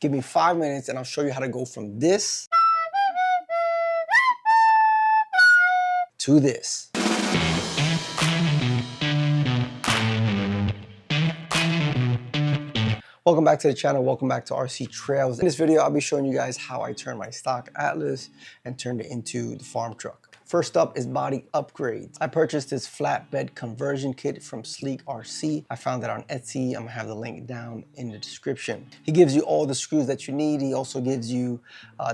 Give me 5 minutes and I'll show you how to go from this to this. Welcome back to the channel. Welcome back to RC Trails. In this video, I'll be showing you guys how I turn my stock Atlas and turned it into the farm truck. First up is body upgrades. I purchased this flatbed conversion kit from Sleek RC. I found it on Etsy. I'm gonna have the link down in the description. He gives you all the screws that you need. He also gives you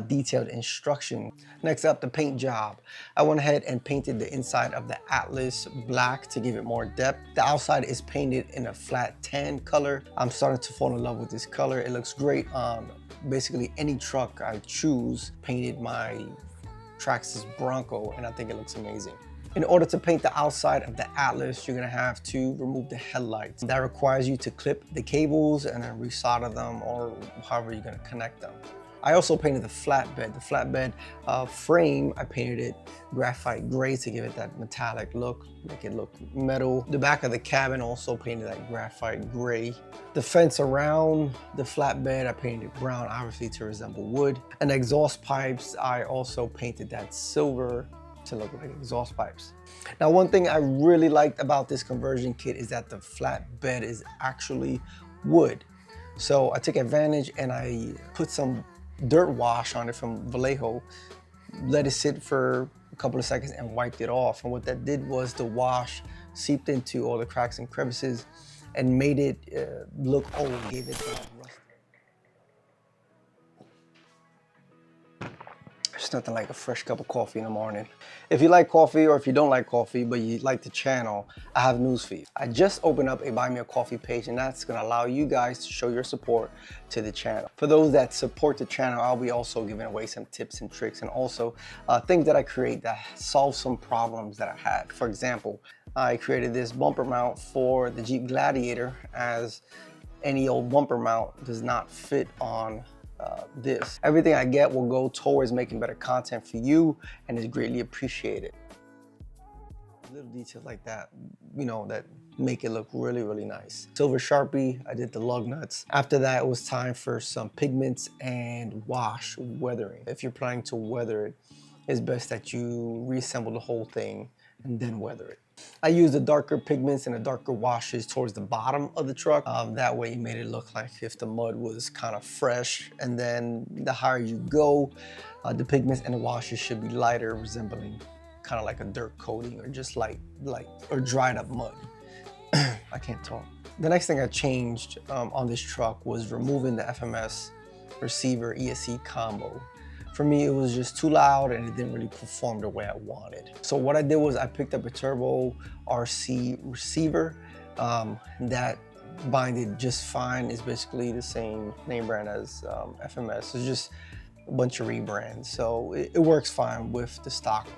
detailed instruction. Next up, the paint job. I went ahead and painted the inside of the Atlas black to give it more depth. The outside is painted in a flat tan color. I'm starting to fall in love with this color. It looks great on basically any truck I choose. Painted my Traxxas Bronco and I think it looks amazing. In order to paint the outside of the Atlas, you're gonna have to remove the headlights. That requires you to clip the cables and then resolder them or however you're gonna connect them. I also painted the flatbed. The flatbed frame, I painted it graphite gray to give it that metallic look, make it look metal. The back of the cabin also painted that graphite gray. The fence around the flatbed, I painted it brown, obviously to resemble wood. And the exhaust pipes, I also painted that silver to look like exhaust pipes. Now, one thing I really liked about this conversion kit is that the flatbed is actually wood. So I took advantage and I put some dirt wash on it from Vallejo, let it sit for a couple of seconds and wiped it off. And what that did was the wash seeped into all the cracks and crevices and made it look old, gave it that rust. There's nothing like a fresh cup of coffee in the morning. If you like coffee or if you don't like coffee, but you like the channel, I have news for you. I just opened up a Buy Me a Coffee page and that's gonna allow you guys to show your support to the channel. For those that support the channel, I'll be also giving away some tips and tricks and also things that I create that solve some problems that I had. For example, I created this bumper mount for the Jeep Gladiator, as any old bumper mount does not fit on this. Everything I get will go towards making better content for you and is greatly appreciated. Little details like that, you know, that make it look really, really nice. Silver Sharpie, I did the lug nuts. After that, it was time for some pigments and wash weathering. If you're planning to weather it, it's best that you reassemble the whole thing and then weather it. I used the darker pigments and the darker washes towards the bottom of the truck. That way it made it look like if the mud was kind of fresh. And then the higher you go, the pigments and the washes should be lighter, resembling kind of like a dirt coating or just light or dried up mud. I can't talk. The next thing I changed on this truck was removing the FMS receiver ESC combo. For me, it was just too loud and it didn't really perform the way I wanted. So what I did was I picked up a Turbo RC receiver that binded just fine. It's basically the same name brand as FMS. It's just a bunch of rebrands. So it works fine with the stock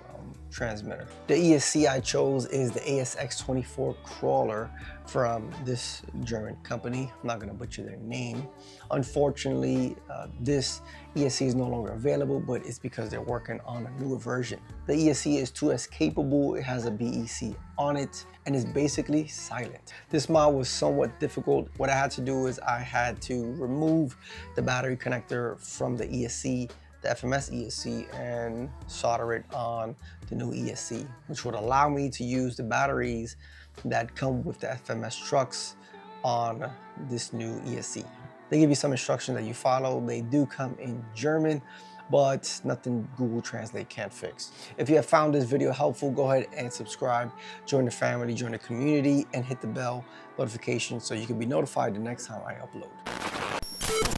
transmitter. The ESC I chose is the ASX24 crawler from this German company. I'm not gonna butcher their name. Unfortunately, this ESC is no longer available, but it's because they're working on a newer version. The ESC is 2S capable, it has a BEC on it, and is basically silent. This mod was somewhat difficult. What I had to do is I had to remove the battery connector from the ESC, the FMS ESC, and solder it on the new ESC, which would allow me to use the batteries that come with the FMS trucks on this new ESC. They give you some instructions that you follow. They do come in German, but nothing Google Translate can't fix. If you have found this video helpful, go ahead and subscribe, join the family, join the community, and hit the bell notification so you can be notified the next time I upload.